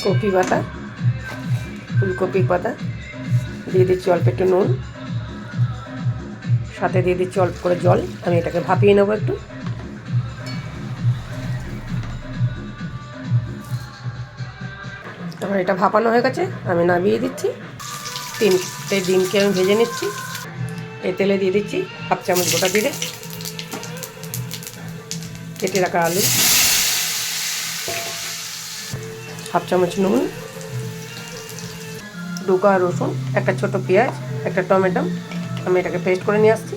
Copy পাতা, ফুলকপির পাতা, দিয়ে দিচ্ছি অল্প একটু নুন, সাথে দিয়ে দিচ্ছি অল্প করে জল। আমি এটাকে ভাপিয়ে নেবো একটু। আমার এটা ভাপানো হয়ে গেছে, আমি নামিয়ে দিচ্ছি। 3টে ডিমকে আমি ভেজে নিচ্ছি। এই তেলে দিয়ে দিচ্ছি 1/2 চামচ গোটা জিরে, কেটে রাখা আলু, 1/2 চামচ নুন, 2 কোয়া রসুন, একটা ছোট পেঁয়াজ, একটা টমেটো। আমি এটাকে পেস্ট করে নিয়ে আসছি।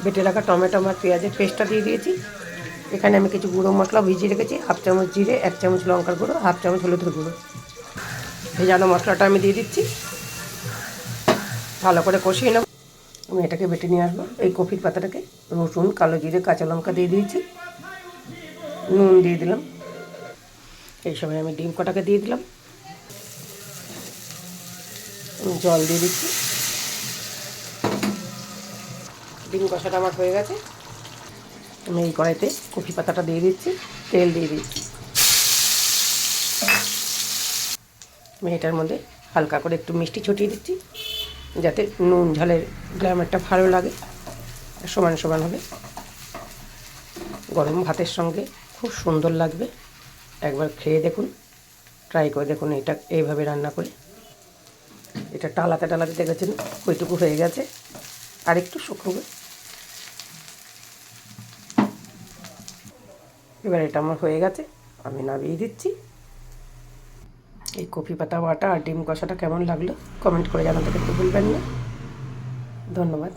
বেটে রাখা টমেটো আর পেঁয়াজের পেস্টটা দিয়ে দিয়েছি। এখানে আমি কিছু গুঁড়ো মশলা ভিজিয়ে রেখেছি, 1/2 চামচ জিরে, 1 চামচ লঙ্কার গুঁড়ো, 1/2 চামচ হলুদের গুঁড়ো। ভেজানো মশলাটা আমি দিয়ে দিচ্ছি, ভালো করে কষিয়ে নেব। আমি এটাকে বেটে নিয়ে আসবো। এই কপির পাতাটাকে রসুন, কালো জিরে, কাঁচা লঙ্কা দিয়ে দিয়েছি, নুন দিয়ে দিলাম। এই সময় আমি ডিম কটাকে দিয়ে দিলাম, জল দিয়ে দিচ্ছি। ডিম কষাটা আমার হয়ে গেছে। আমি এই কড়াইতে কপি পাতাটা দিয়ে দিচ্ছি, তেল দিয়ে দিচ্ছি। আমি এটার মধ্যে হালকা করে একটু মিষ্টি ছড়িয়ে দিচ্ছি, যাতে নুন ঝালের গ্ল্যামারটা ভালো লাগে। সমান সমান হবে, গরম ভাতের সঙ্গে খুব সুন্দর লাগবে। একবার খেয়ে দেখুন, ট্রাই করে দেখুন এটা এইভাবে রান্না করে। এটা টালাতে টালাতে দেখেছেন ওইটুকু হয়ে গেছে, আর একটু শুকোবে। এবার এটা আমার হয়ে গেছে, আমি নামিয়ে দিচ্ছি। এই কপি পাতা বাটা আর ডিম কষাটা কেমন লাগলো কমেন্ট করে জানাতে কিন্তু ভুলবেন না। ধন্যবাদ।